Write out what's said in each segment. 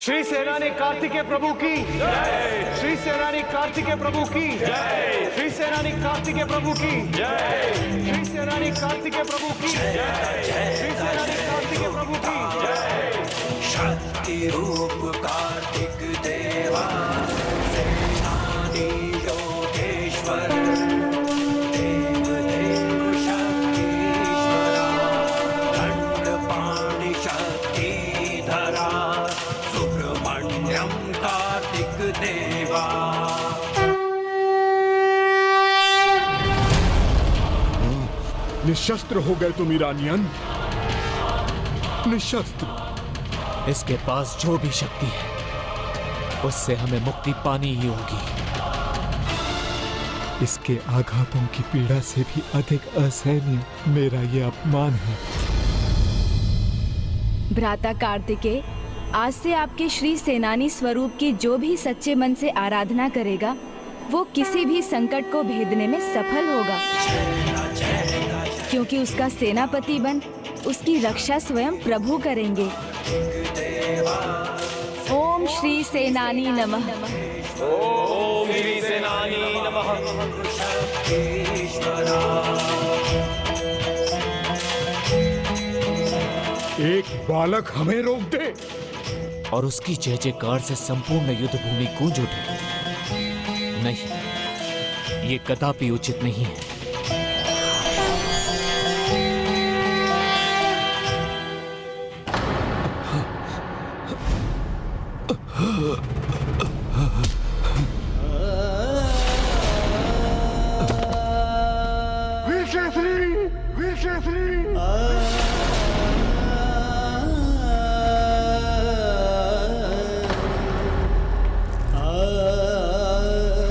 श्री सेनानी कार्तिकेय प्रभु की जय। श्री सेनानी कार्तिकेय प्रभु की जय। श्री सेनानी कार्तिकेय प्रभु की जय। श्री सेनानी कार्तिकेय प्रभु की जय। श्री सेनानी कार्तिकेय प्रभु की जय। शक्ति रूप कार्तिक देवा सेनानी योगेश्वर देव देव शक्तीश्वरा दंडपाणि शक्तिधरा सुब्रह्मण्यम कार्तिक देवा। निशस्त्र हो गए तुम ईरानियन, निशस्त्र। इसके पास जो भी शक्ति है उससे हमें मुक्ति पानी ही होगी। इसके आघातों की पीड़ा से भी अधिक असहनीय मेरा ये अपमान है। भ्राता कार्तिकेय, आज से आपके श्री सेनानी स्वरूप की जो भी सच्चे मन से आराधना करेगा वो किसी भी संकट को भेदने में सफल होगा, क्योंकि उसका सेनापति बन उसकी रक्षा स्वयं प्रभु करेंगे। ओम श्री सेनानी नमः। ओम श्री सेनानी नमः। एक बालक हमें रोक दे और उसकी जय जयकार से संपूर्ण युद्ध भूमि गूंज उठे। नहीं, ये कदापि उचित नहीं है।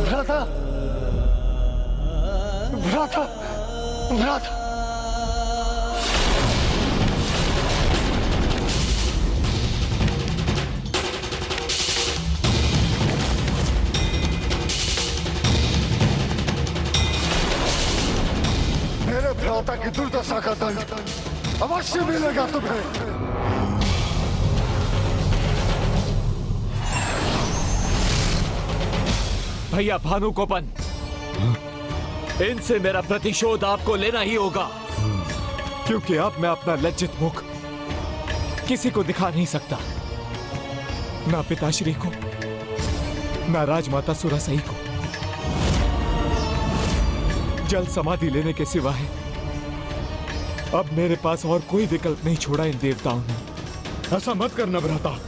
भ्राता, भ्राता, भ्राता। मेरे भ्राता की दुर्दशा का दंड अवश्य मिलेगा तुम्हें। भैया भानुकोपन, इनसे मेरा प्रतिशोध आपको लेना ही होगा, क्योंकि अब मैं अपना लज्जित मुख किसी को दिखा नहीं सकता, ना पिताश्री को, ना राजमाता सुरासई को। जल समाधि लेने के सिवा है अब मेरे पास और कोई विकल्प नहीं छोड़ा इन देवताओं ने। ऐसा मत करना भ्राता,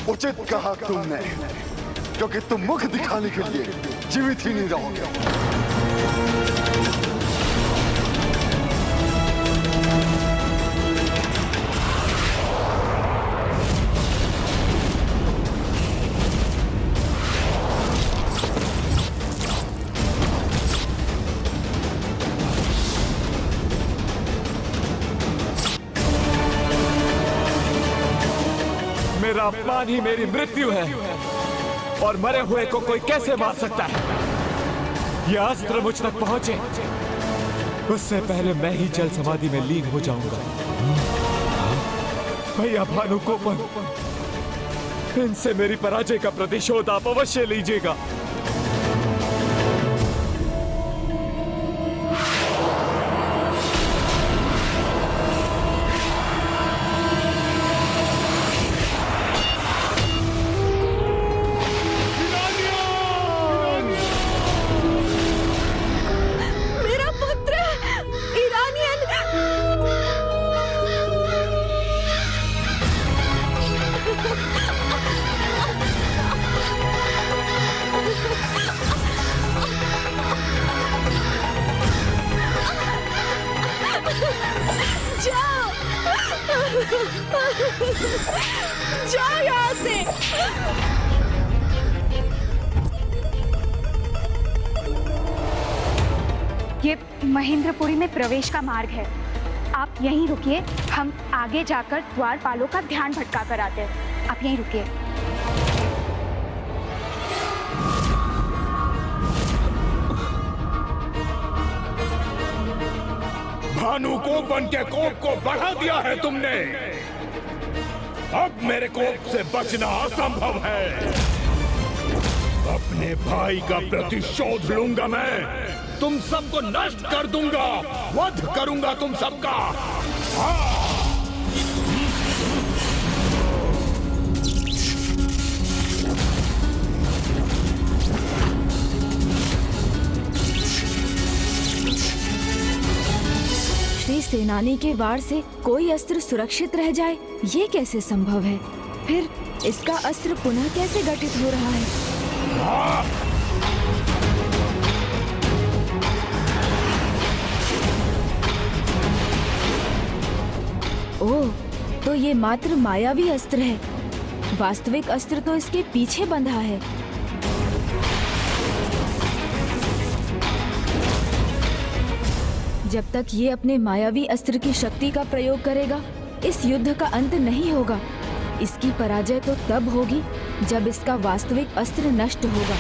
उचित कहा तुमने, क्योंकि तुम मुख दिखाने के लिए जीवित ही नहीं रहोगे। मेरा अपमान ही मेरी मृत्यु है, और मरे हुए को कोई कैसे मार सकता है? यह अस्त्र मुझ तक पहुंचे उससे पहले मैं ही जल समाधि में लीन हो जाऊंगा। भैया भानुकोपन, इनसे मेरी पराजय का प्रतिशोध आप अवश्य लीजिएगा। जाओ यहाँ से। ये महेंद्रपुरी में प्रवेश का मार्ग है, आप यहीं रुकिए, हम आगे जाकर द्वारपालों का ध्यान भटका कर आते हैं। आप यहीं रुकिए। भानुकोपन के कोप को बढ़ा दिया है तुमने। अब मेरे कोप से बचना असंभव है। अपने भाई का प्रतिशोध लूंगा मैं। तुम सबको नष्ट कर दूंगा, वध करूंगा तुम सबका। श्री सेनानी के वार से कोई अस्त्र सुरक्षित रह जाए, ये कैसे संभव है? फिर इसका अस्त्र पुनः कैसे गठित हो रहा है? ओह, तो ये मात्र मायावी अस्त्र है। वास्तविक अस्त्र तो इसके पीछे बंधा है। जब तक ये अपने मायावी अस्त्र की शक्ति का प्रयोग करेगा, इस युद्ध का अंत नहीं होगा। इसकी पराजय तो तब होगी जब इसका वास्तविक अस्त्र नष्ट होगा।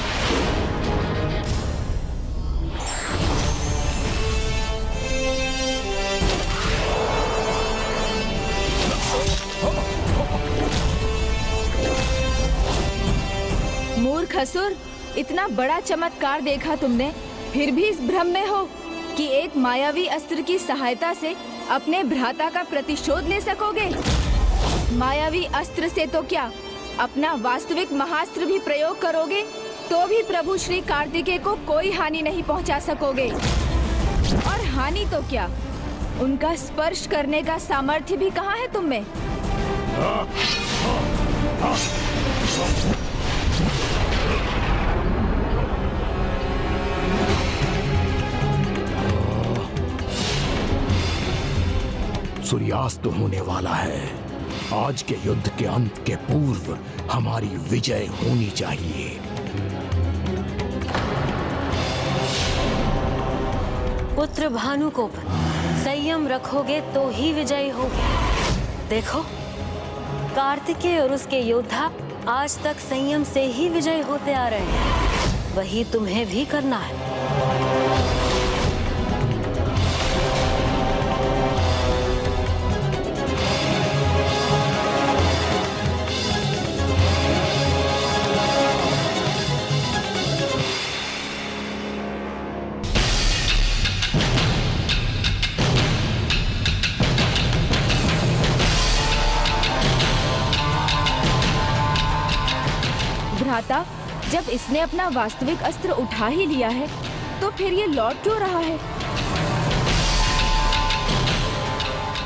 मूर्ख असुर, इतना बड़ा चमत्कार देखा तुमने, फिर भी इस भ्रम में हो कि एक मायावी अस्त्र की सहायता से अपने भ्राता का प्रतिशोध ले सकोगे। मायावी अस्त्र से तो क्या, अपना वास्तविक महास्त्र भी प्रयोग करोगे तो भी प्रभु श्री कार्तिकेय को कोई हानि नहीं पहुंचा सकोगे। और हानि तो क्या, उनका स्पर्श करने का सामर्थ्य भी कहाँ है तुम में? सूर्यास्त होने वाला है। आज के युद्ध के अंत के पूर्व हमारी विजय होनी चाहिए। पुत्र भानुकोप, संयम रखोगे तो ही विजयी होगे। देखो, कार्तिकेय और उसके योद्धा आज तक संयम से ही विजयी होते आ रहे हैं। वही तुम्हें भी करना है। भ्राता, जब इसने अपना वास्तविक अस्त्र उठा ही लिया है, तो फिर ये लौट क्यों रहा है?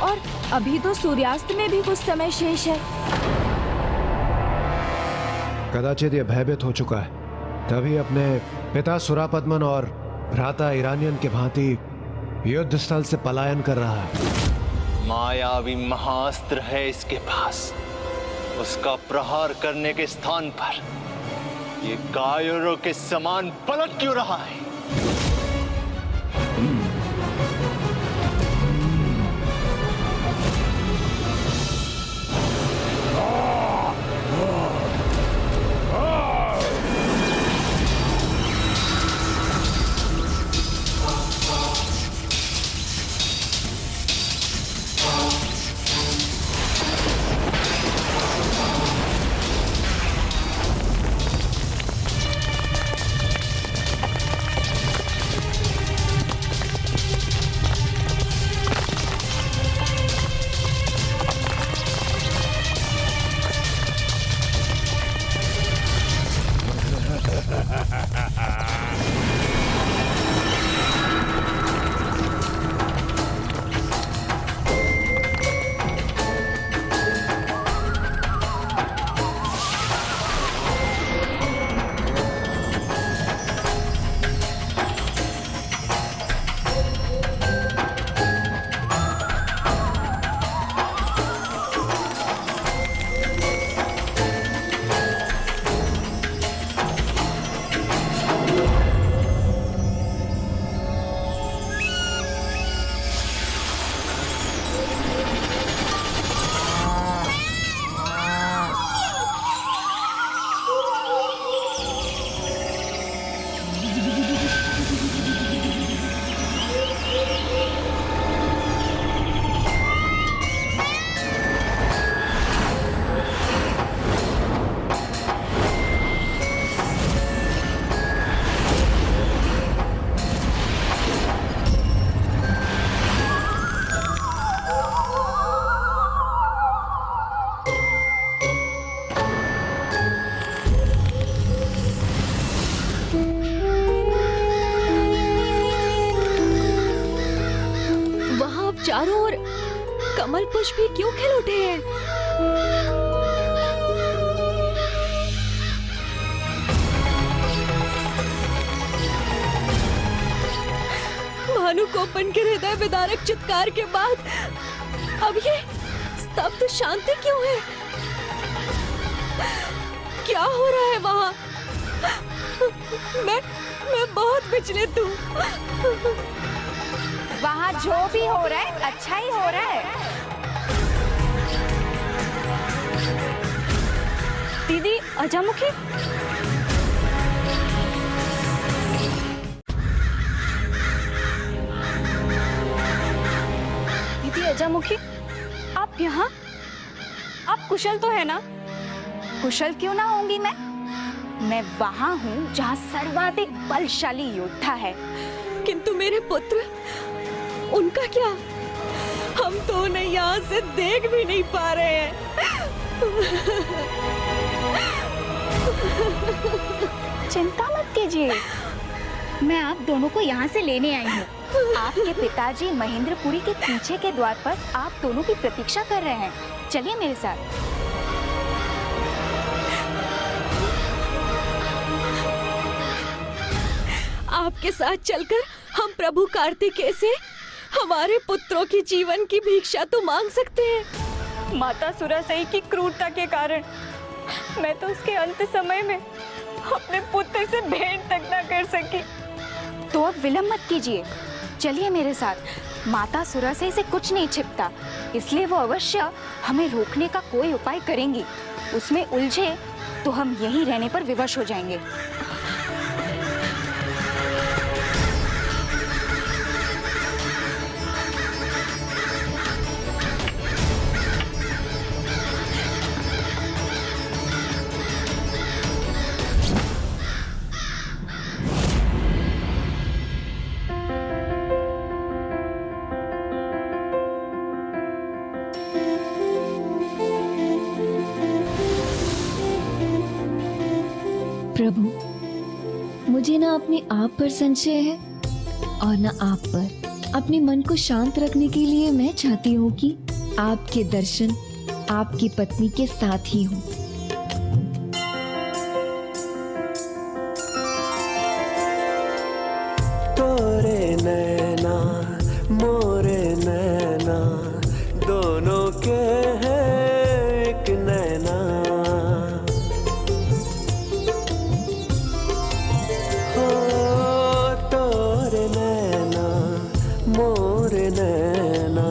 और अभी तो सूर्यास्त में भी कुछ समय शेष है। कदाचित ये भयभीत हो चुका है, तभी अपने पिता सुरापद्मन और भ्राता ईरानियन के भांति युद्ध स्थल से पलायन कर रहा है। मायावी महाअस्त्र है इसके पास। उसका प्रहार करने के स्थान पर ये कायरों के समान पलट क्यों रहा है? कमल पुष्प भी क्यों खिल उठे हैं? भानुकोपन के हृदय विदारक चित्कार के बाद अब ये स्तब्ध शांति क्यों है? क्या हो रहा है वहाँ? मैं बहुत विचलित हूँ। वहाँ जो भी हो रहा है अच्छा ही हो रहा है। दीदी अजामुखी, दीदी अजामुखी, आप यहाँ? आप कुशल तो है ना? कुशल क्यों ना होंगी मैं वहाँ हूँ जहाँ सर्वाधिक बलशाली योद्धा है। किंतु मेरे पुत्र, उनका क्या? हम तो उन्हें यहाँ से देख भी नहीं पा रहे हैं। चिंता मत कीजिए, मैं आप दोनों को यहाँ से लेने आई हूँ। आपके पिताजी महेंद्रपुरी के पीछे के द्वार पर आप दोनों की प्रतीक्षा कर रहे हैं। चलिए मेरे साथ। आपके साथ चलकर हम प्रभु कार्तिकेय से हमारे पुत्रों की जीवन की भिक्षा तो मांग सकते हैं। माता सुरासई की क्रूरता के कारण मैं तो उसके अंत समय में अपने पुत्र से भेंट तक न कर सकी। तो अब विलंब मत कीजिए, चलिए मेरे साथ। माता सुरासई से कुछ नहीं छिपता, इसलिए वो अवश्य हमें रोकने का कोई उपाय करेंगी। उसमें उलझे तो हम यहीं रहने पर विवश हो जाएंगे। प्रभु, मुझे ना अपने आप पर संशय है और ना आप पर। अपने मन को शांत रखने के लिए मैं चाहती हूँ कि आपके दर्शन आपकी पत्नी के साथ ही हों। तोरे नैना मोरे नैना दोनों के हैं एक नैना। हो तोरे नैना मोरे नैना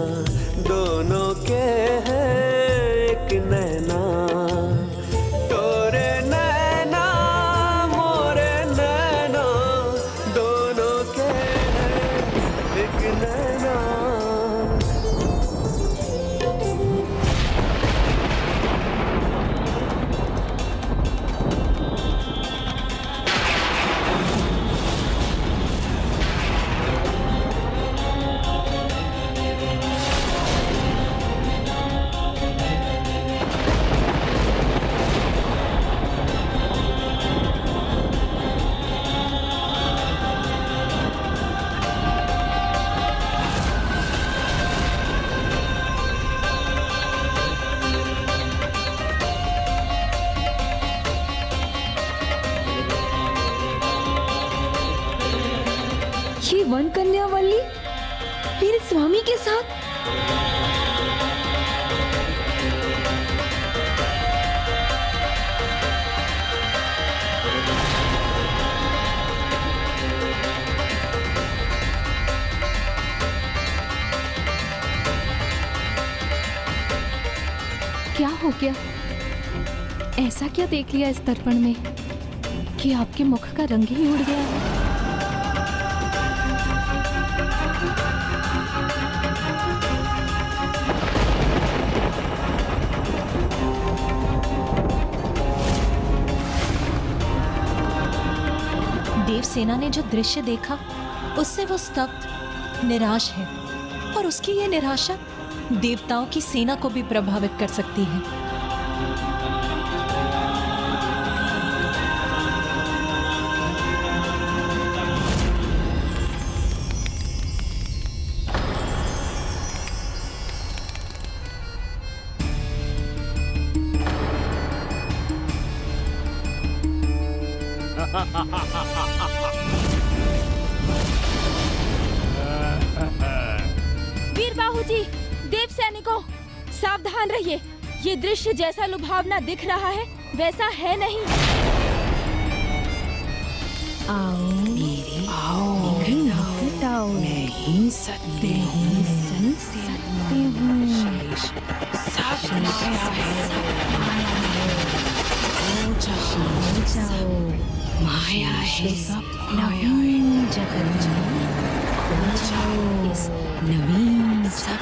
दोनों के हैं एक नैना। तोरे नैना मोरे नैना दोनों के हैं एक नैना। ये वन कन्या वल्ली मेरे स्वामी के साथ। क्या हो गया? ऐसा क्या देख लिया इस दर्पण में कि आपके मुख का रंग ही उड़ गया? देवसेना ने जो दृश्य देखा उससे वो स्तब्ध निराश है और उसकी ये निराशा देवताओं की सेना को भी प्रभावित कर सकती है। वीर बाहू जी, देव सैनिकों, सावधान रहिए। ये दृश्य जैसा लुभावना दिख रहा है वैसा है नहीं। आओ मेरे आओ हटाओ नहीं सकते हूँ जाओ माया है नवीन जगत खो जाओ इस नवीन सब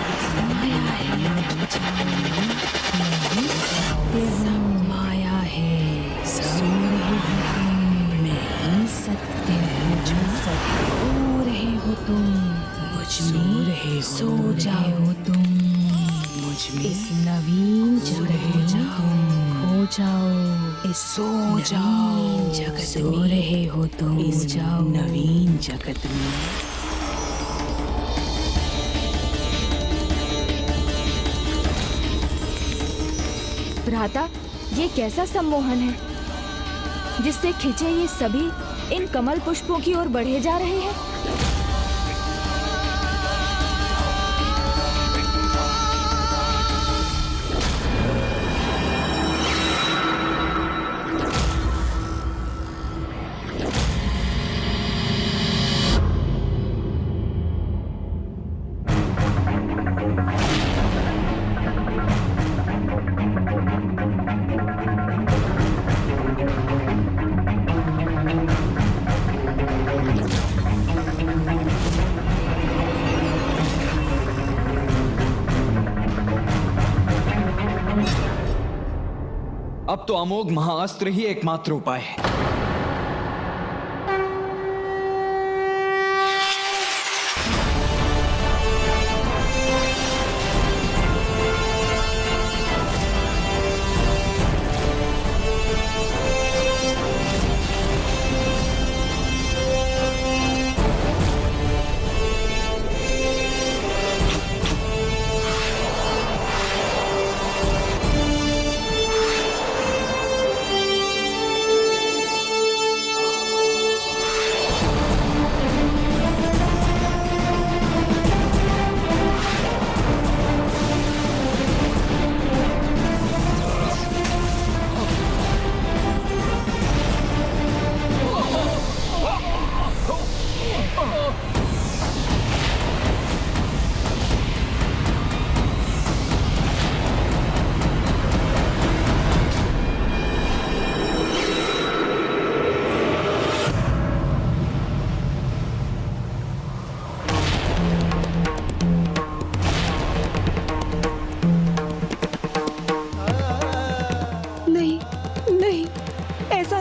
माया है सब माया है नहीं सत्य हो रहे हो तुम मुझ में सो जाओ तुम मुझ में इस नवीन जगत में खो जाओ इस सो जाओ जगत सो रहे हो तुम इस जाओ नवीन जगत में। भ्राता, ये कैसा सम्मोहन है जिससे खिंचे ये सभी इन कमल पुष्पों की ओर बढ़े जा रहे हैं। अब तो अमोघ महाअस्त्र ही एकमात्र उपाय है।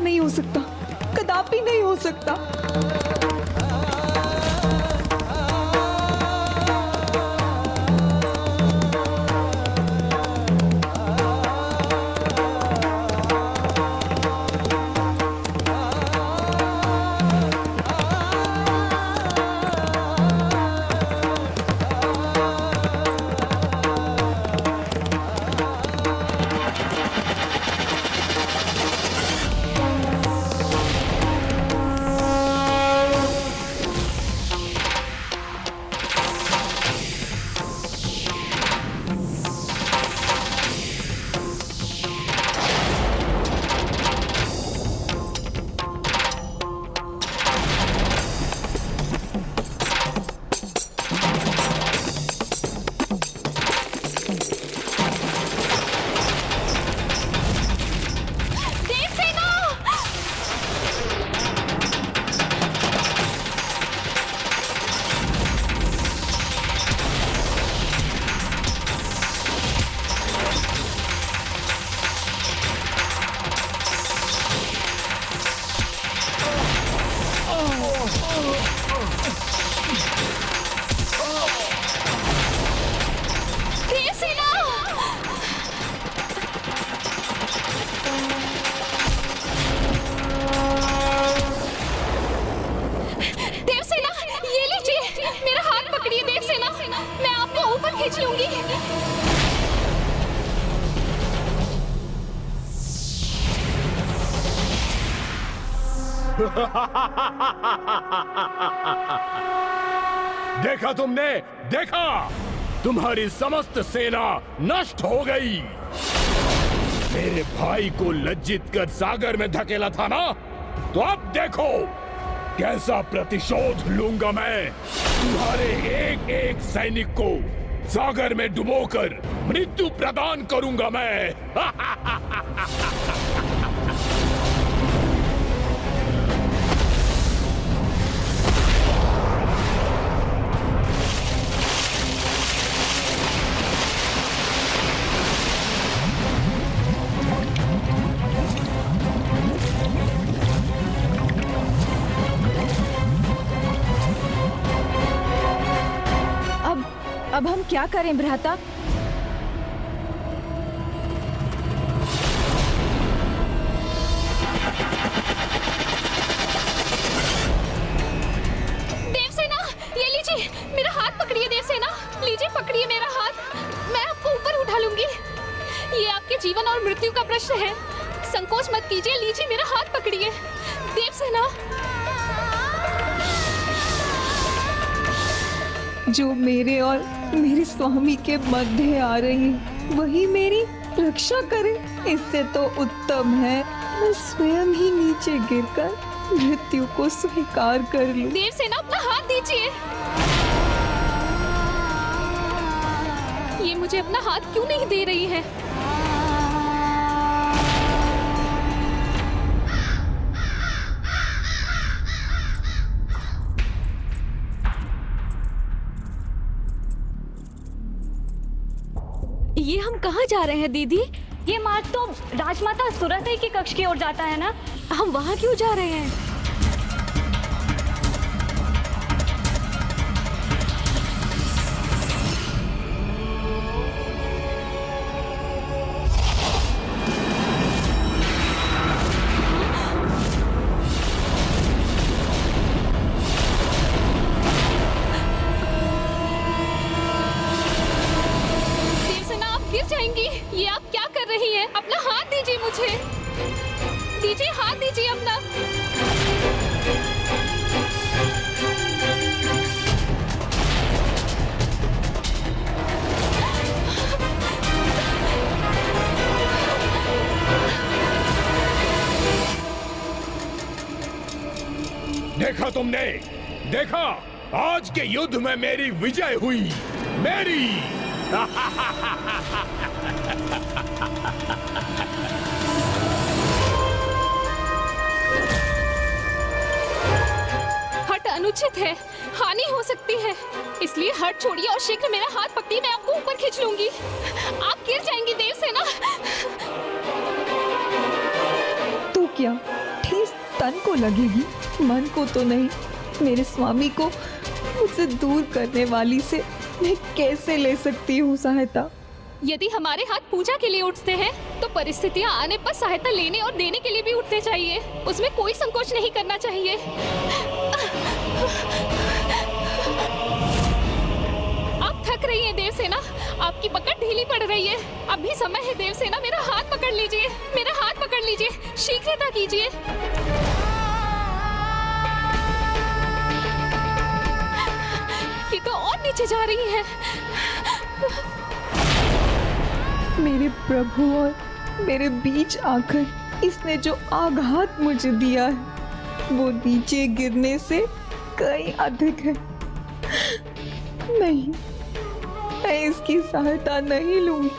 नहीं हो सकता, कदापि नहीं हो सकता। देखा तुमने, देखा, तुम्हारी समस्त सेना नष्ट हो गई। मेरे भाई को लज्जित कर सागर में धकेला था ना, तो अब देखो कैसा प्रतिशोध लूंगा मैं। तुम्हारे एक एक सैनिक को सागर में डुबोकर मृत्यु प्रदान करूंगा मैं। अब हम क्या करें भ्राता? देवसेना, ये लीजिए, मेरा हाथ पकड़िए देवसेना, लीजिए पकड़िए मेरा हाथ, मैं आपको ऊपर उठा लूंगी। ये आपके जीवन और मृत्यु का प्रश्न है, संकोच मत कीजिए, लीजिए मेरा हाथ पकड़िए देवसेना। जो मेरे और मेरे स्वामी के मध्य आ रही है वही मेरी रक्षा करे, इससे तो उत्तम है मैं स्वयं ही नीचे गिरकर मृत्यु को स्वीकार कर लूं। देवसेना, अपना हाथ दीजिए। ये मुझे अपना हाथ क्यों नहीं दे रही है? ये हम कहाँ जा रहे हैं दीदी? ये मार्ग तो राजमाता सुरसई के कक्ष की ओर जाता है ना। हम वहाँ क्यों जा रहे हैं? ये आप क्या कर रही हैं? अपना हाथ दीजिए मुझे, दीजिए हाथ दीजिए अपना। देखा तुमने, देखा, आज के युद्ध में मेरी विजय हुई, मेरी। हट अनुचित है, हानि हो सकती है, इसलिए हट छोड़िए और शीघ्र मेरा हाथ पकड़िए, मैं आपको ऊपर खींच लूंगी। आप गिर जाएंगी देवसेना। तो क्या ठेस तन को लगेगी, मन को तो नहीं। मेरे स्वामी को मुझसे दूर करने वाली से मैं कैसे ले सकती हूँ सहायता? यदि हमारे हाथ पूजा के लिए उठते हैं तो परिस्थितियां आने पर सहायता लेने और देने के लिए भी उठते चाहिए, उसमें कोई संकोच नहीं करना चाहिए। आप थक रही हैं देवसेना, आपकी पकड़ ढीली पड़ रही है, अभी समय है देवसेना, मेरा हाथ पकड़ लीजिए, मेरा हाथ पकड़ लीजिए, शीघ्रता कीजिए। ये तो और नीचे जा रही है। मेरे प्रभु और मेरे बीच आकर इसने जो आघात मुझे दिया है वो नीचे गिरने से कई अधिक है। नहीं, मैं इसकी सहायता नहीं लूंगी।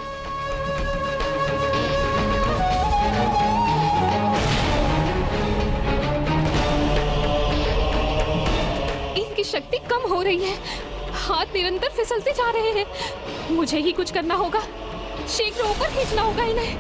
इनकी शक्ति कम हो रही है, हाथ निरंतर फिसलते जा रहे हैं, मुझे ही कुछ करना होगा, शीघ्र ऊपर खींचना होगा इन्हें।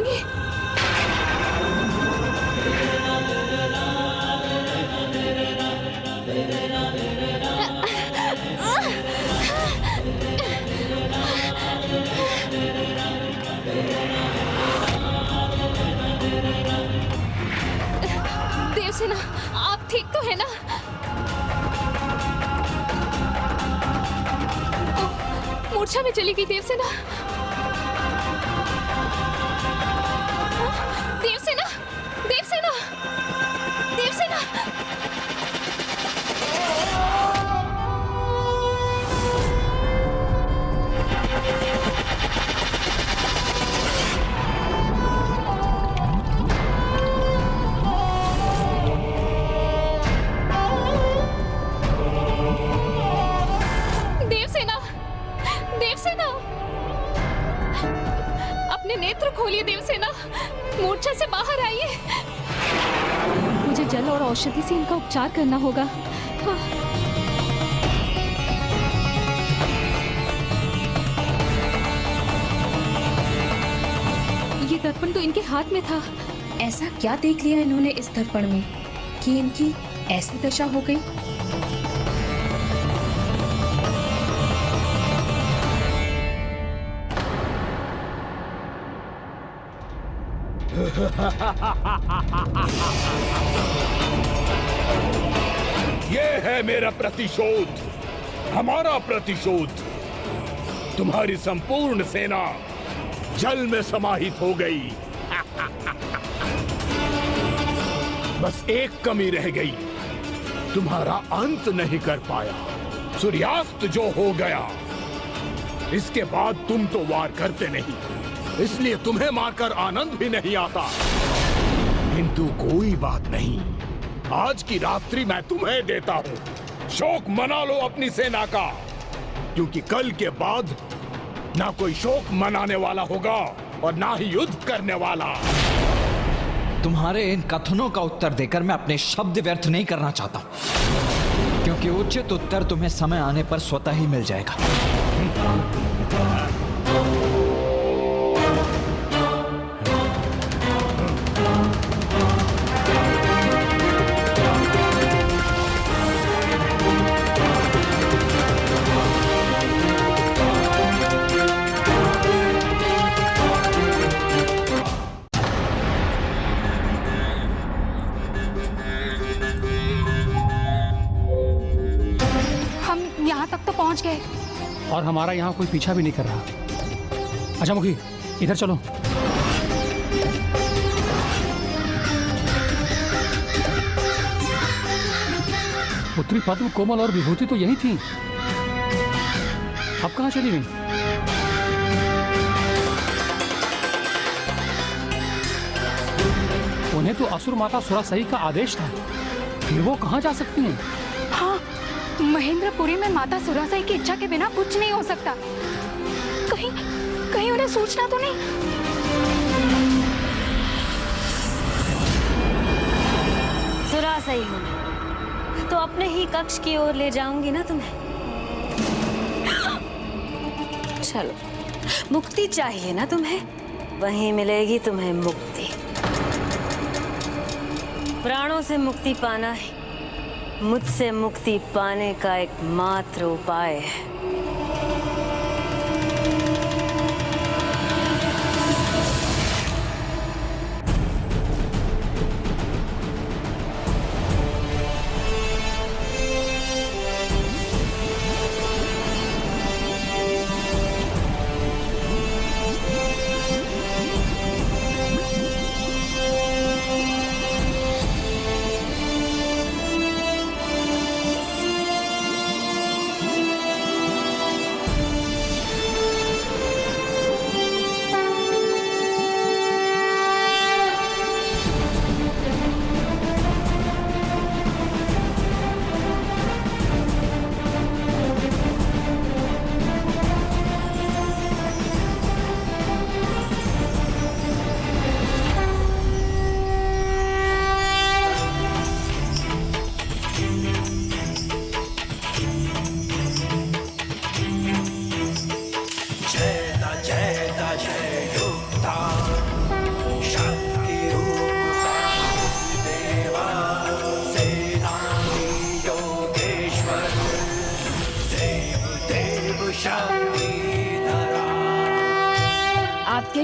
नहीं। देवसेना, आप ठीक तो है ना? मूर्छा में चली गई देवसेना। देवसेना, देवसेना, देवसेना। देवसेना, देवसेना, अपने नेत्र खोलिए देवसेना, मूर्छा से बाहर आइए। मुझे जल और औषधि से इनका उपचार करना होगा। ये दर्पण तो इनके हाथ में था। ऐसा क्या देख लिया इन्होंने इस दर्पण में कि इनकी ऐसी दशा हो गई? ये है मेरा प्रतिशोध, हमारा प्रतिशोध। तुम्हारी संपूर्ण सेना जल में समाहित हो गई। बस एक कमी रह गई, तुम्हारा अंत नहीं कर पाया। सूर्यास्त जो हो गया, इसके बाद तुम तो वार करते नहीं, इसलिए तुम्हें मारकर आनंद भी नहीं आता। किंतु कोई बात नहीं, आज की रात्रि मैं तुम्हें देता हूं। शोक मना लो अपनी सेना का, क्योंकि कल के बाद ना कोई शोक मनाने वाला होगा और ना ही युद्ध करने वाला। तुम्हारे इन कथनों का उत्तर देकर मैं अपने शब्द व्यर्थ नहीं करना चाहता, क्योंकि उचित उत्तर तुम्हें समय आने पर स्वतः ही मिल जाएगा। पहुंच गए और हमारा यहाँ कोई पीछा भी नहीं कर रहा। अच्छा मुखी, इधर चलो। पुत्री पद्म, कोमल और विभूति तो यही थी, अब कहाँ चली गई? उन्हें तो असुर माता सुरासही का आदेश था, फिर वो कहाँ जा सकती हैं? हाँ, महेंद्रपुरी में माता सुरासई की इच्छा के बिना कुछ नहीं हो सकता। कहीं उन्हें सूचना तो नहीं? सुरासई हूँ तो अपने ही कक्ष की ओर ले जाऊंगी ना तुम्हें। चलो, मुक्ति चाहिए ना तुम्हें, वहीं मिलेगी तुम्हें मुक्ति। प्राणों से मुक्ति पाना ही मुझसे मुक्ति पाने का एकमात्र उपाय है।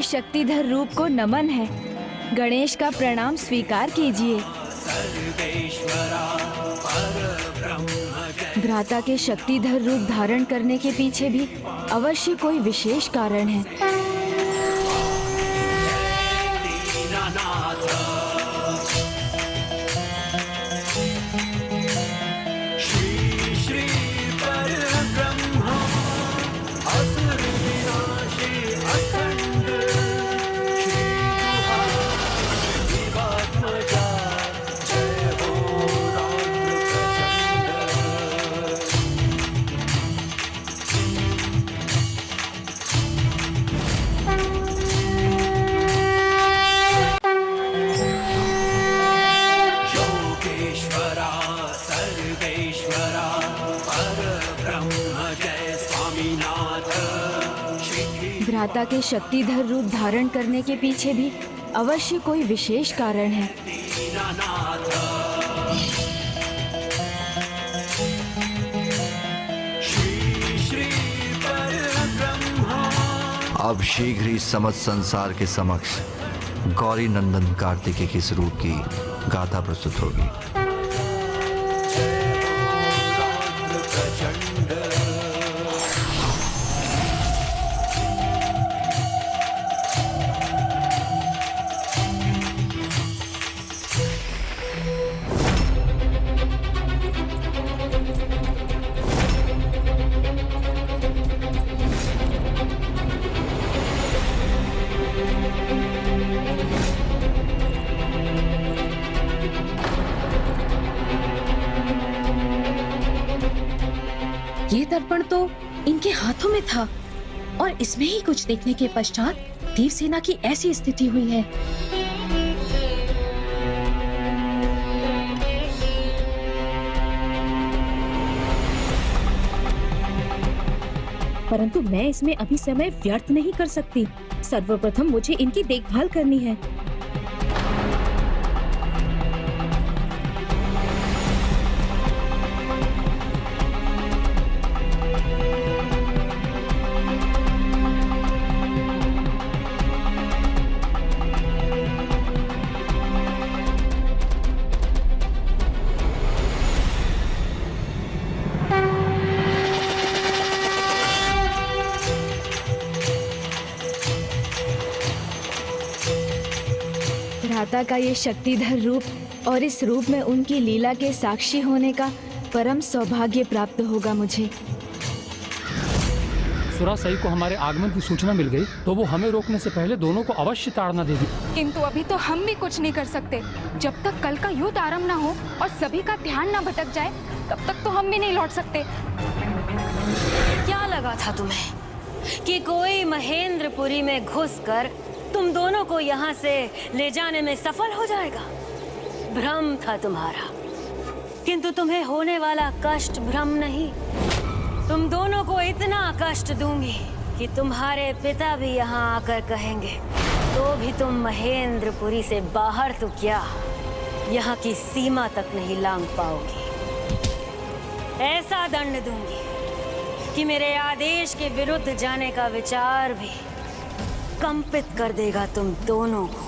शक्तिधर रूप को नमन है। गणेश का प्रणाम स्वीकार कीजिए। भ्राता के शक्तिधर रूप धारण करने के पीछे भी अवश्य कोई विशेष कारण है। भ्राता के शक्तिधर रूप धारण करने के पीछे भी अवश्य कोई विशेष कारण है। अब शीघ्र ही समस्त संसार के समक्ष गौरी नंदन कार्तिकेय के स्वरूप की गाथा प्रस्तुत होगी। ये दर्पण तो इनके हाथों में था और इसमें ही कुछ देखने के पश्चात देवसेना की ऐसी स्थिति हुई है। परंतु मैं इसमें अभी समय व्यर्थ नहीं कर सकती। सर्वप्रथम मुझे इनकी देखभाल करनी है। भ्राता का ये शक्तिधर रूप और इस रूप में उनकी लीला के साक्षी होने का परम सौभाग्य प्राप्त होगा मुझे। सुरासई को हमारे आगमन की सूचना मिल गई तो वो हमें रोकने से पहले दोनों को अवश्य ताड़ना देगी। किंतु अभी तो हम भी कुछ नहीं कर सकते। जब तक कल का युद्ध आरंभ न हो और सभी का ध्यान न भटक जाए तब तक तो हम भी नहीं लौट सकते। क्या लगा था तुम्हें कि कोई महेंद्रपुरी में घुसकर तुम दोनों को यहाँ से ले जाने में सफल हो जाएगा? भ्रम था तुम्हारा, किंतु तुम्हें होने वाला कष्ट भ्रम नहीं। तुम दोनों को इतना कष्ट दूंगी कि तुम्हारे पिता भी यहाँ आकर कहेंगे तो भी तुम महेंद्रपुरी से बाहर तो क्या, यहाँ की सीमा तक नहीं लांघ पाओगी। ऐसा दंड दूंगी कि मेरे आदेश के विरुद्ध जाने का विचार भी कंपित कर देगा तुम दोनों को।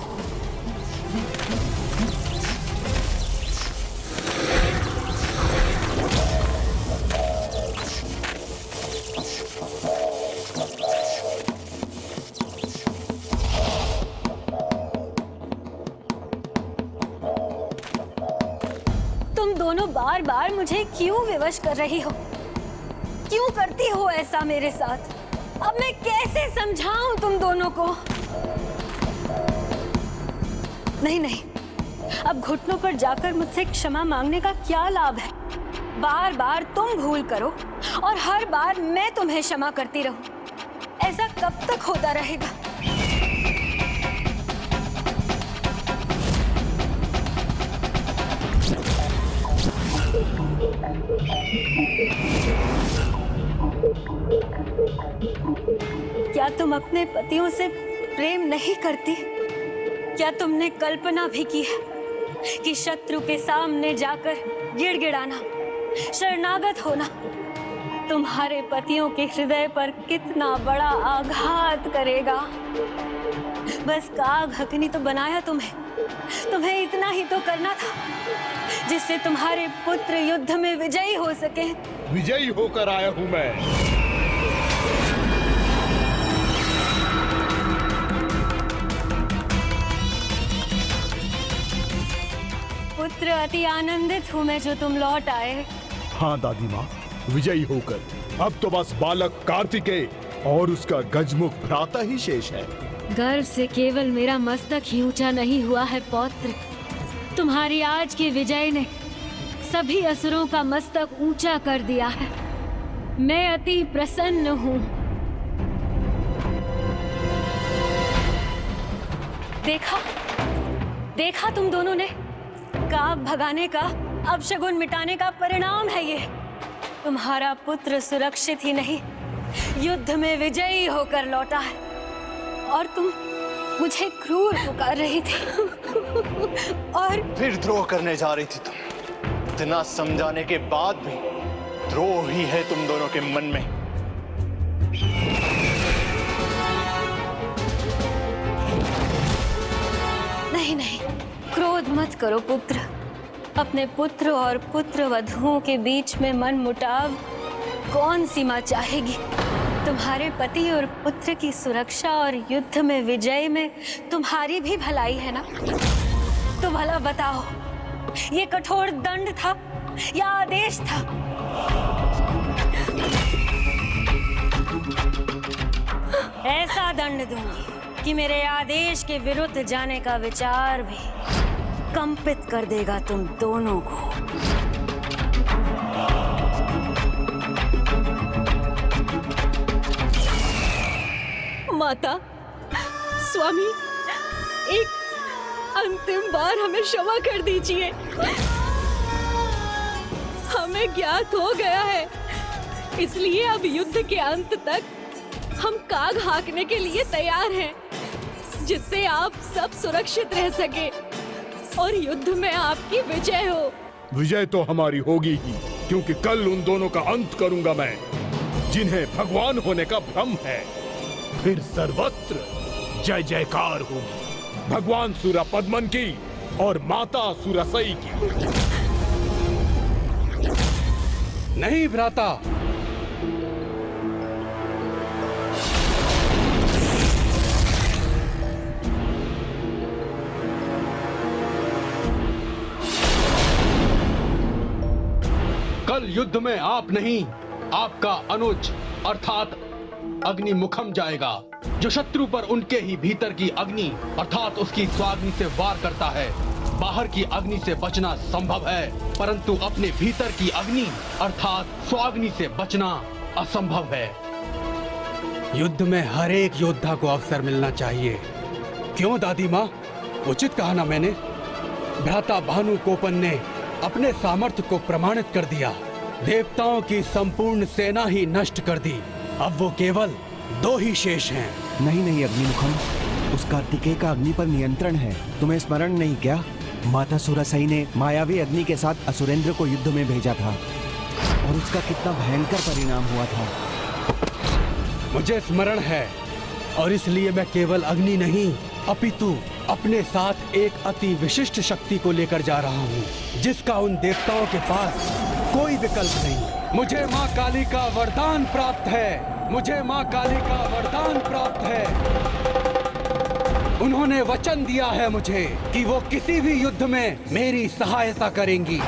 तुम दोनों बार बार मुझे क्यों विवश कर रही हो? क्यों करती हो ऐसा मेरे साथ? अब मैं कैसे समझाऊं तुम दोनों को? नहीं नहीं, अब घुटनों पर जाकर मुझसे क्षमा मांगने का क्या लाभ है? बार बार तुम भूल करो और हर बार मैं तुम्हें क्षमा करती रहूं। ऐसा कब तक होता रहेगा? क्या तुम अपने पतियों से प्रेम नहीं करती? क्या तुमने कल्पना भी की है कि शत्रु के सामने जाकर गिड़गिड़ाना, शरणागत होना तुम्हारे पतियों के हृदय पर कितना बड़ा आघात करेगा? बस काग हकनी तो बनाया तुम्हें इतना ही तो करना था जिससे तुम्हारे पुत्र युद्ध में विजयी हो सके। विजयी होकर आया हूं मैं। पुत्र, अति आनंदित हूँ मैं जो तुम लौट आए। हाँ दादी माँ, विजयी होकर अब तो बस बालक कार्तिकेय और उसका गजमुख भ्राता ही शेष है। गर्व से केवल मेरा मस्तक ही ऊंचा नहीं हुआ है पौत्र, तुम्हारी आज की विजय ने सभी असुरों का मस्तक ऊंचा कर दिया है। मैं अति प्रसन्न हूँ। देखा तुम दोनों ने, काग भगाने का, अपशगुन मिटाने का परिणाम है ये। तुम्हारा पुत्र सुरक्षित ही नहीं, युद्ध में विजयी होकर लौटा है और तुम मुझे क्रूर पुकार रही थी और फिर द्रोह करने जा रही थी तुम। इतना समझाने के बाद भी द्रोह ही है तुम दोनों के मन में। नहीं, क्रोध मत करो पुत्र। अपने पुत्र और पुत्र वधुओं के बीच में मन मुटाव कौन सीमा चाहेगी। तुम्हारे पति और पुत्र की सुरक्षा और युद्ध में विजय में तुम्हारी भी भलाई है ना। तो भला बताओ, ये कठोर दंड था या आदेश था? ऐसा दंड दूंगी कि मेरे आदेश के विरुद्ध जाने का विचार भी कंपित कर देगा तुम दोनों को। माता, स्वामी, एक अंतिम बार हमें क्षमा कर दीजिए। हमें ज्ञात हो गया है, इसलिए अब युद्ध के अंत तक हम काग हाँकने के लिए तैयार हैं, जिससे आप सब सुरक्षित रह सके और युद्ध में आपकी विजय हो। विजय तो हमारी होगी ही, क्योंकि कल उन दोनों का अंत करूंगा मैं, जिन्हें भगवान होने का भ्रम है। फिर सर्वत्र जय जयकार हो भगवान सूरपद्मन की और माता सुरसई की। नहीं भ्राता, कल युद्ध में आप नहीं, आपका अनुज अर्थात अग्निमुखम जाएगा, जो शत्रु पर उनके ही भीतर की अग्नि अर्थात उसकी स्वाग्नि से वार करता है। बाहर की अग्नि से बचना संभव है, परंतु अपने भीतर की अग्नि अर्थात स्वाग्नि से बचना असंभव है। युद्ध में हर एक योद्धा को अवसर मिलना चाहिए। क्यों दादी माँ, उचित कहा ना मैंने? भ्राता भानु कोपन ने अपने सामर्थ्य को प्रमाणित कर दिया, देवताओं की संपूर्ण सेना ही नष्ट कर दी। अब वो केवल 2 ही शेष हैं। नहीं अग्निमुखम, उस कार्तिकेय का अग्नि पर नियंत्रण है। तुम्हें स्मरण नहीं क्या? माता सुरसई ने मायावी अग्नि के साथ असुरेंद्र को युद्ध में भेजा था और उसका कितना भयंकर परिणाम हुआ था। मुझे स्मरण है, और इसलिए मैं केवल अग्नि नहीं अपितु अपने साथ एक अति विशिष्ट शक्ति को लेकर जा रहा हूँ, जिसका उन देवताओं के पास कोई विकल्प नहीं। मुझे माँ काली का वरदान प्राप्त है, मुझे माँ काली का वरदान प्राप्त है। उन्होंने वचन दिया है मुझे कि वो किसी भी युद्ध में मेरी सहायता करेंगी।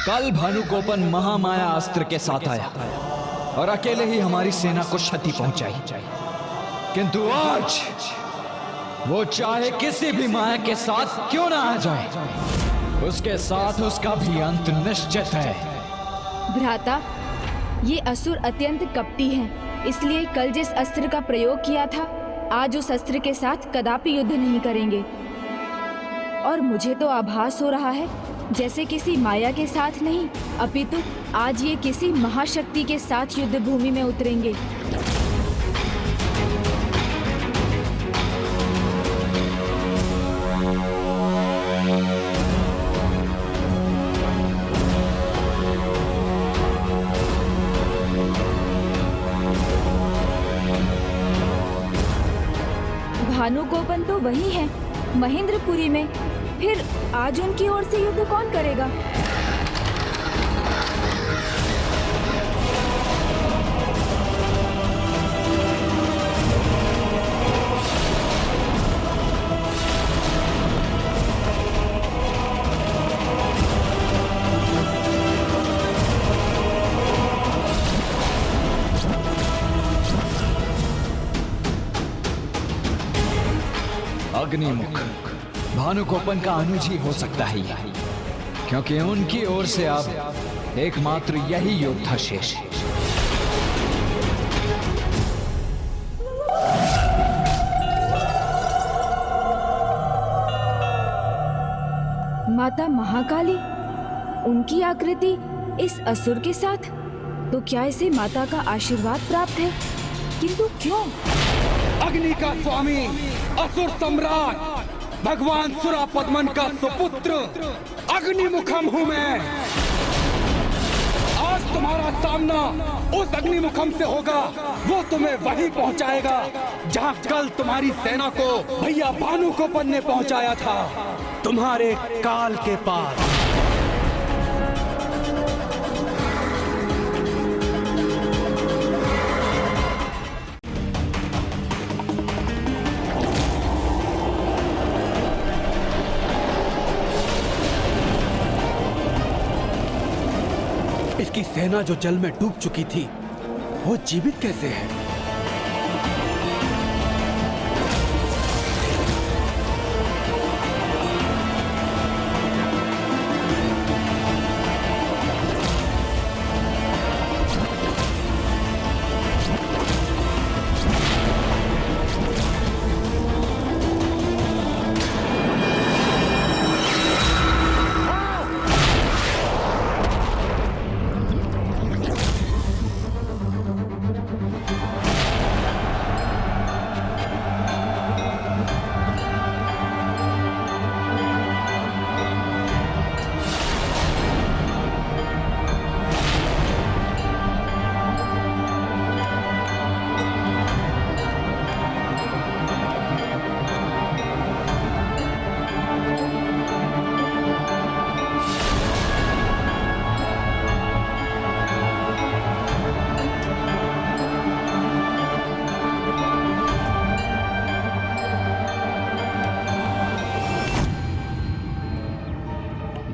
कल भानुकोपन महामाया अस्त्र के साथ आया और अकेले ही हमारी सेना को क्षति पहुंचाई, किंतु आज वो चाहे किसी भी माया के साथ क्यों ना आ जाए, उसके साथ उसका भी अंत निश्चित है। भ्राता, ये असुर अत्यंत कपटी हैं, इसलिए कल जिस अस्त्र का प्रयोग किया था, आज उस अस्त्र के साथ कदापि युद्ध नहीं करेंगे। और मुझे तो आभास हो रहा है जैसे किसी माया के साथ नहीं, अपितु आज ये किसी महाशक्ति के साथ युद्ध भूमि में उतरेंगे। भानुगोपन तो वही है, महेंद्रपुरी में। फिर आज उनकी ओर से युद्ध कौन करेगा? अग्निमुख भानुगोपन का अनुज ही हो सकता है ये, क्योंकि उनकी ओर से अब एकमात्र यही योद्धा शेष है। माता महाकाली, उनकी आकृति इस असुर के साथ, तो क्या इसे माता का आशीर्वाद प्राप्त है? किंतु क्यों? अग्नि का स्वामी, असुर सम्राट, भगवान सुरापद्मन का सुपुत्र अग्निमुखम हूँ मैं। आज तुम्हारा सामना उस अग्निमुखम से होगा। वो तुम्हें वहीं पहुंचाएगा जहां कल तुम्हारी सेना को भैया भानुगोपन ने पहुंचाया था, तुम्हारे काल के पास। इसकी सेना जो जल में डूब चुकी थी, वो जीवित कैसे है?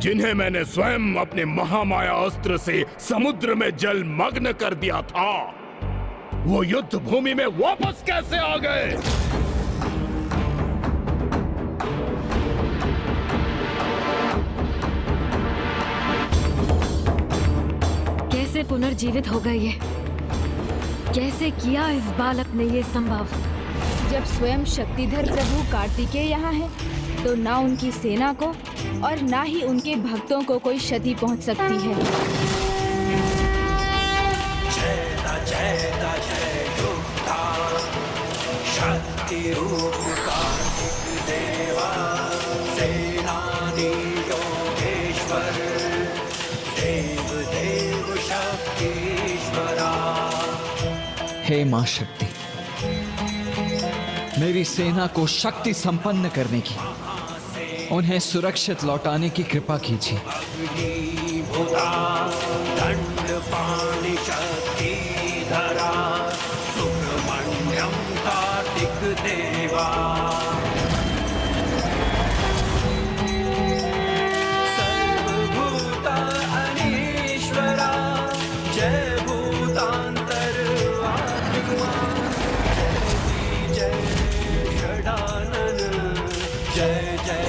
जिन्हें मैंने स्वयं अपने महामाया अस्त्र से समुद्र में जल मग्न कर दिया था, वो युद्ध भूमि में वापस कैसे आ गए? कैसे पुनर्जीवित हो गए ये? कैसे किया इस बालक ने ये संभव? जब स्वयं शक्तिधर प्रभु कार्तिकेय यहाँ है, तो ना उनकी सेना को और ना ही उनके भक्तों को कोई क्षति पहुंच सकती है। शक्ति रूप कार्तिक देवा, सेनानी योगेश्वर, देव देव शक्तिश्वरा। हे मां शक्ति, मेरी सेना को शक्ति संपन्न करने की, उन्हें सुरक्षित लौटाने की कृपा कीजिए। दंड पाणि शक्तिधरा, सुब्रह्मण्यम कार्तिक देवा। सर्वभूत अनीश्वरा, जय भूतांतर आत्मा, जय षडानन, जय जय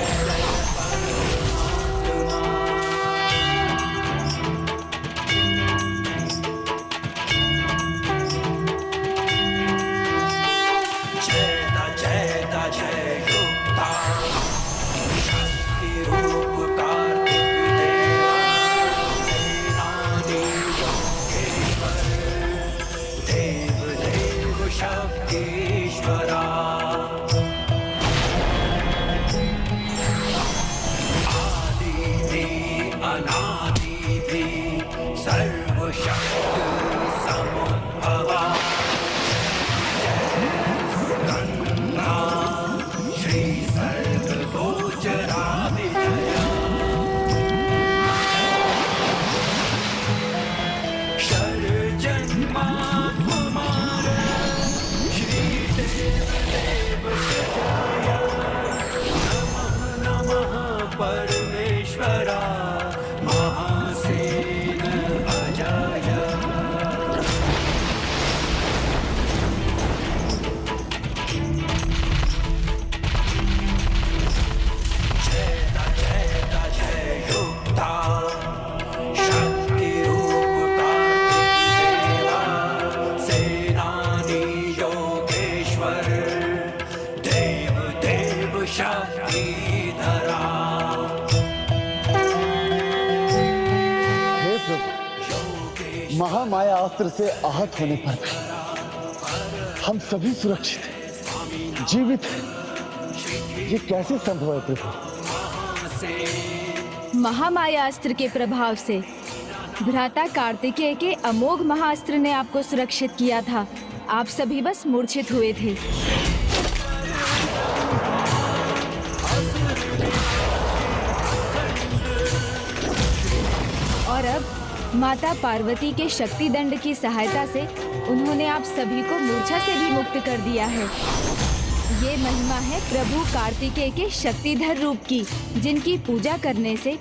शक्ति समुद्भवा गंगा श्री सर्वगोचरा विजया शरजन्मात्ममार श्रीदेव सजाया नमः नमः परमेश्वरा महासेन अजय जय युक्ता शक्ति रूप कार्तिकेया सेनानी योगेश्वर देव देव शक्तिधरा हे प्रभु, महामाया अस्त्र से आहत होने पर भी हम सभी सुरक्षित हैं, जीवित हैं। ये कैसे संभव है प्रभु? महामाया अस्त्र के प्रभाव से भ्राता कार्तिकेय के अमोघ महाअस्त्र ने आपको सुरक्षित किया था। आप सभी बस मूर्छित हुए थे। और अब माता पार्वती के शक्ति दंड की सहायता से उन्होंने आप सभी को मूर्छा से भी मुक्त कर दिया है। ये महिमा है प्रभु कार्तिकेय के शक्तिधर रूप की, जिनकी पूजा करने से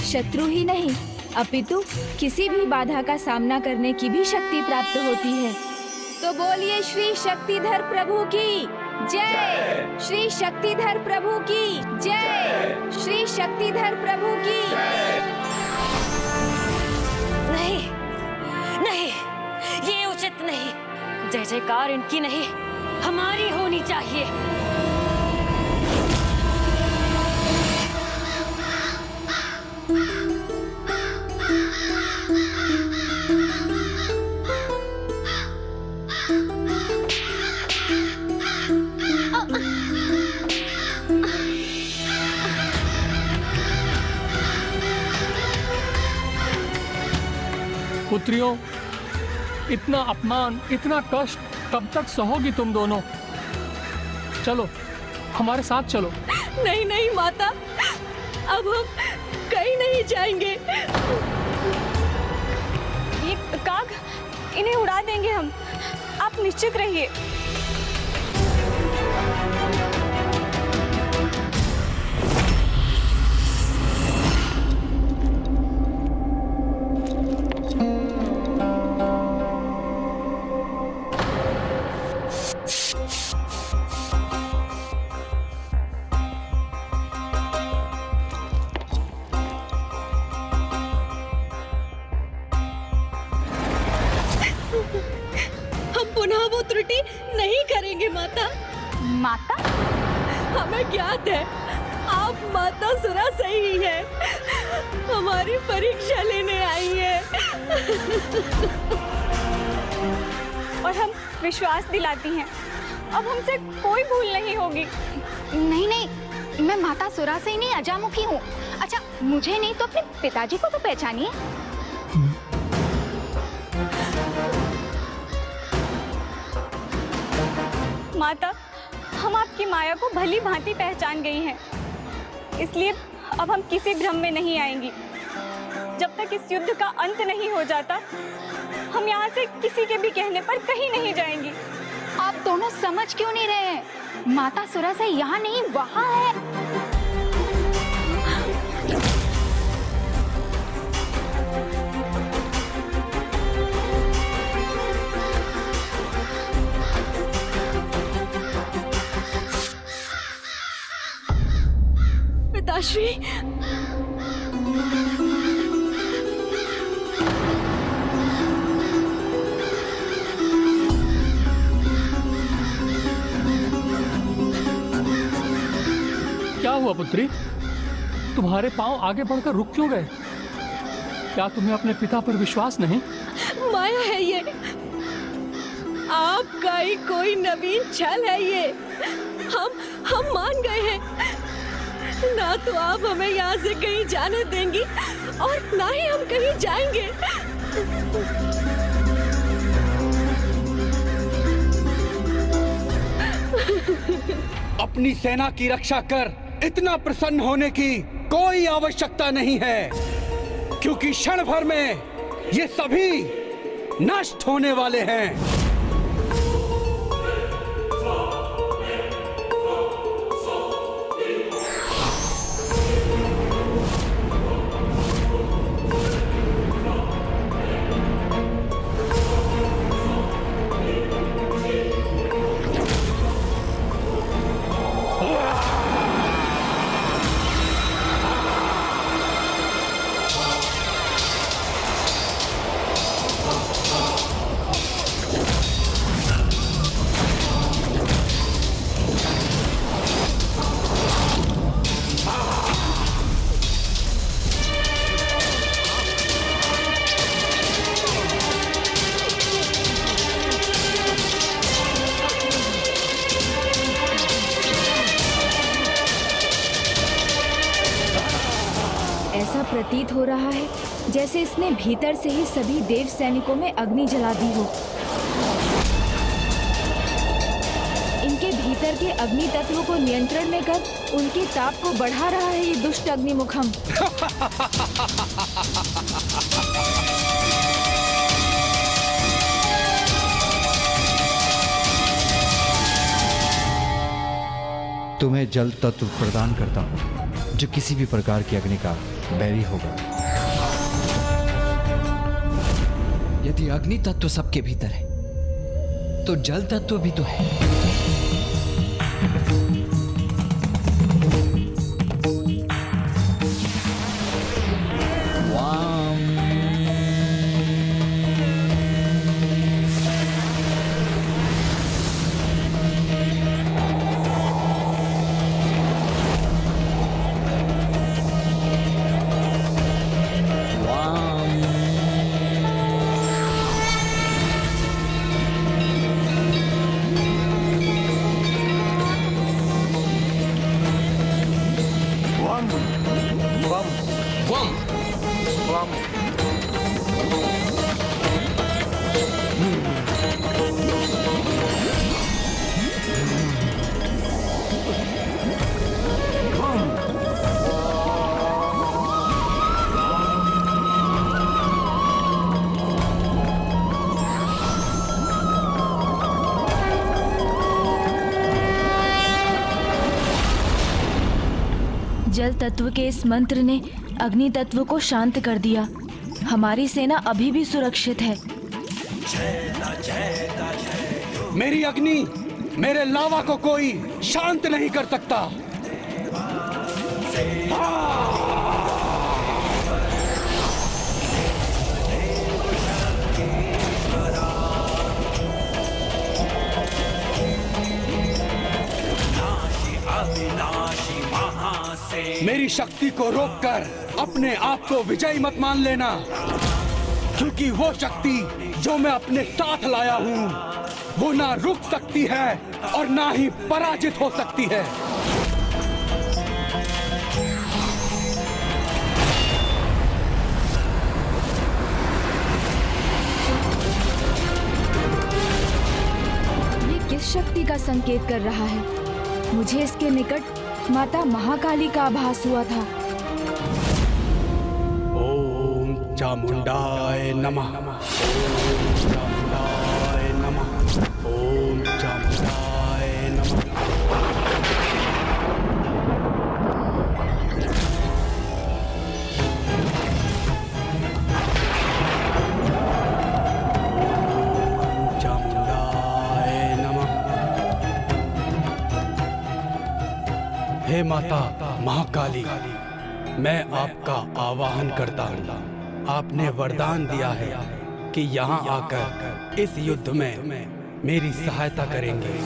शत्रु ही नहीं अपितु किसी भी बाधा का सामना करने की भी शक्ति प्राप्त होती है। तो बोलिए श्री शक्तिधर प्रभु की जय, श्री शक्तिधर प्रभु की जय, श्री शक्तिधर प्रभु की। नहीं नहीं, ये उचित नहीं। जय जयकार इनकी नहीं, हमारी होनी चाहिए। पुत्रियों, इतना अपमान, इतना कष्ट कब तक सहोगी तुम दोनों? चलो हमारे साथ चलो। नहीं नहीं माता, अब हम कहीं नहीं जाएंगे। ये काग, इन्हें उड़ा देंगे हम, आप निश्चित रहिए। हम पुनः वो त्रुटि नहीं करेंगे माता। माता? हमें ज्ञात है आप माता सुरा सही है, हमारी परीक्षा लेने आई है। और हम विश्वास दिलाती हैं, अब हमसे कोई भूल नहीं होगी। नहीं नहीं, मैं माता सुरा से ही नहीं, अजामुखी हूँ। अच्छा, मुझे नहीं तो अपने पिताजी को तो पहचानिए। माता, हम आपकी माया को भली भांति पहचान गई हैं, इसलिए अब हम किसी भ्रम में नहीं आएंगी। जब तक इस युद्ध का अंत नहीं हो जाता, हम यहाँ से किसी के भी कहने पर कहीं नहीं जाएंगी। आप दोनों समझ क्यों नहीं रहे हैं? माता सुरा से यहाँ नहीं, वहाँ है। पिताश्री, क्या हुआ पुत्री? तुम्हारे पांव आगे बढ़कर रुक क्यों गए? क्या तुम्हें अपने पिता पर विश्वास नहीं? माया है ये, आपका ही कोई नवीन छल है ये। हम मान गए हैं। ना तो आप हमें यहाँ से कहीं जाने देंगी और ना ही हम कहीं जाएंगे। अपनी सेना की रक्षा कर। इतना प्रसन्न होने की कोई आवश्यकता नहीं है, क्योंकि क्षण भर में ये सभी नष्ट होने वाले हैं। ऐसा प्रतीत हो रहा है जैसे इसने भीतर से ही सभी देव सैनिकों में अग्नि जला दी हो। इनके भीतर के अग्नि तत्व को नियंत्रण में कर उनके ताप को बढ़ा रहा है ये दुष्ट अग्निमुखम। तुम्हें जल तत्व प्रदान करता हूँ जो किसी भी प्रकार की अग्नि का बैरी होगा। यदि अग्नि तत्व सबके भीतर है तो जल तत्व भी तो है। जल तत्व के इस मंत्र ने अग्नि तत्व को शांत कर दिया। हमारी सेना अभी भी सुरक्षित है। मेरी अग्नि, मेरे लावा को कोई शांत नहीं कर सकता। मेरी शक्ति को रोककर अपने आप को विजयी मत मान लेना, क्योंकि वो शक्ति जो मैं अपने साथ लाया हूँ वो ना रुक सकती है और ना ही पराजित हो सकती है। ये किस शक्ति का संकेत कर रहा है? मुझे इसके निकट माता महाकाली का आभास हुआ था। ओम चामुंडाय नमः। ओम चामुंडाय नमः। ओम चामुंडाय नमः। ओम चामुंडाय नमः। हे माता महाकाली, मैं आपका आवाहन करता हूँ। आपने वरदान दिया है कि यहाँ आकर इस युद्ध में मेरी सहायता करेंगे।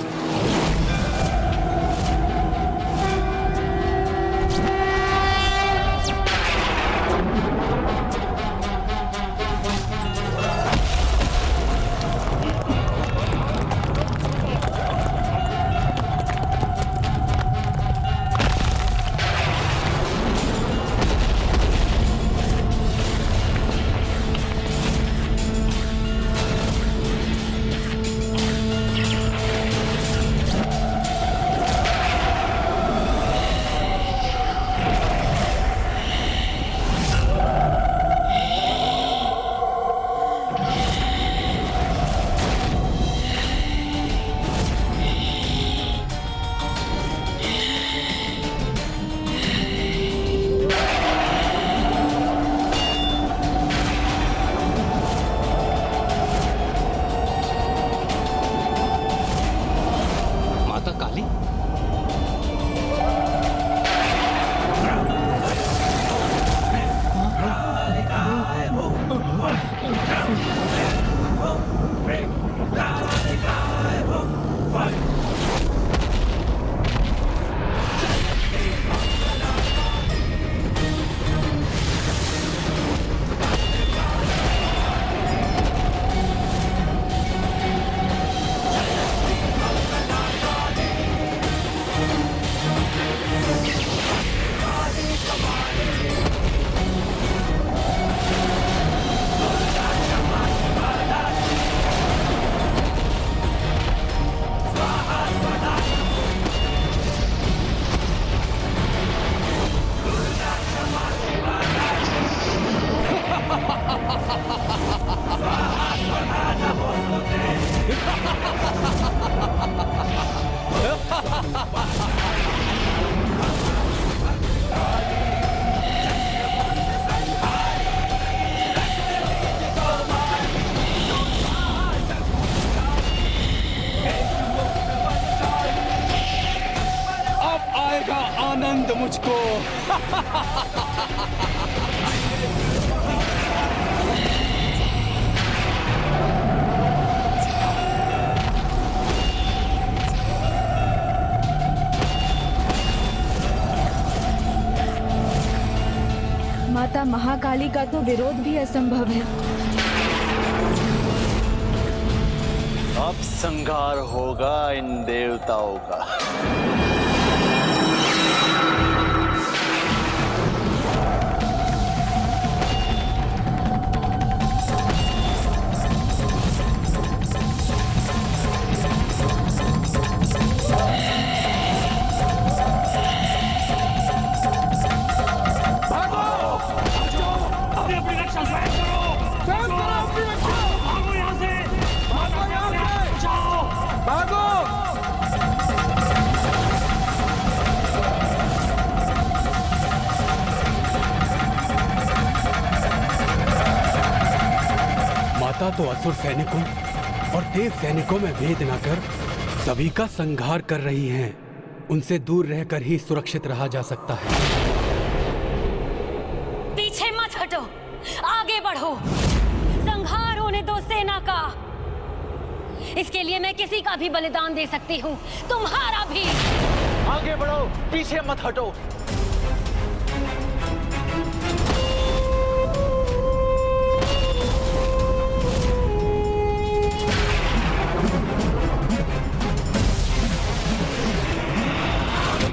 मुझको। माता महाकाली का तो विरोध भी असंभव है। अब संहार होगा इन देवताओं का। माता तो असुर सैनिकों और देव सैनिकों में भेद न कर सभी का संहार कर रही हैं। उनसे दूर रहकर ही सुरक्षित रहा जा सकता है। पीछे मत हटो, आगे बढ़ो। संहार होने दो सेना का। इसके लिए मैं किसी का भी बलिदान दे सकती हूँ, तुम्हारा भी। आगे बढ़ो, पीछे मत हटो।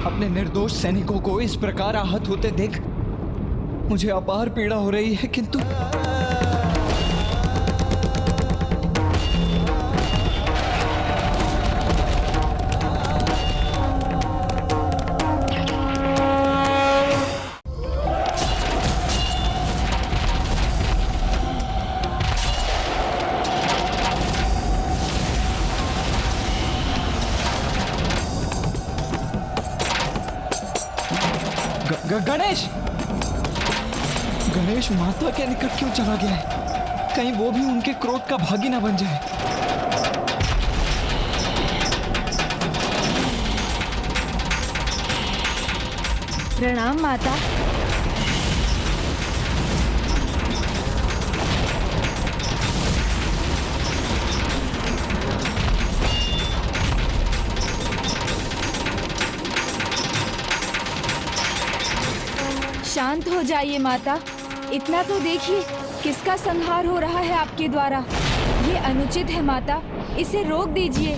अपने निर्दोष सैनिकों को इस प्रकार आहत होते देख मुझे अपार पीड़ा हो रही है, किंतु गणेश गणेश माता के निकट क्यों चला गया है? कहीं वो भी उनके क्रोध का भागी ना बन जाए। प्रणाम माता। शांत हो जाइए माता। इतना तो देखिए किसका संहार हो रहा है आपके द्वारा। ये अनुचित है माता, इसे रोक दीजिए।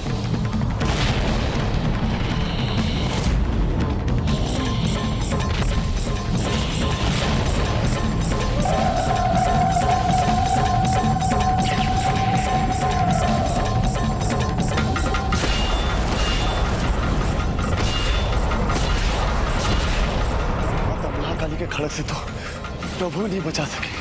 महाकाली के खड़ग से तो प्रभु नहीं बचा सके।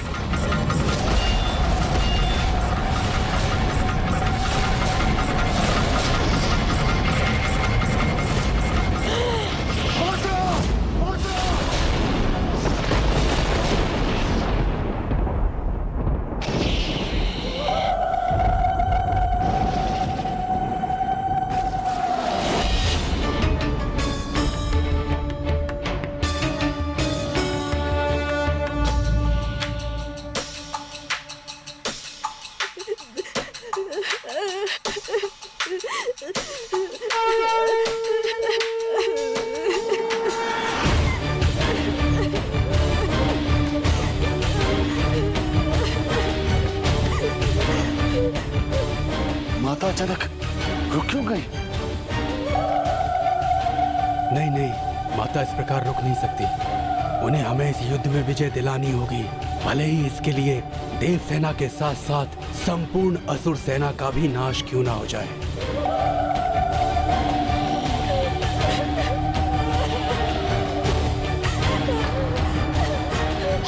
माता अचानक रुक क्यों गई? नहीं नहीं, माता इस प्रकार रुक नहीं सकती। उन्हें हमें इस युद्ध में विजय दिलानी होगी, भले ही इसके लिए देव सेना के साथ साथ संपूर्ण असुर सेना का भी नाश क्यों ना हो जाए।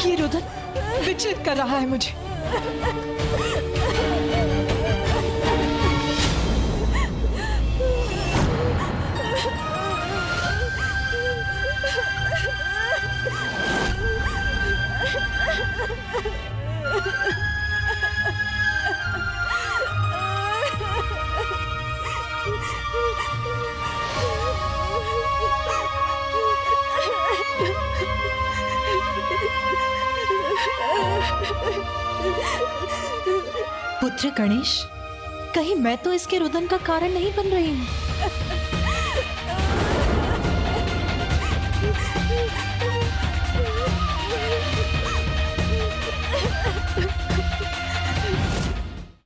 ये रुदन विचलित कर रहा है मुझे। पुत्र गणेश, कहीं मैं तो इसके रुदन का कारण नहीं बन रही हूँ।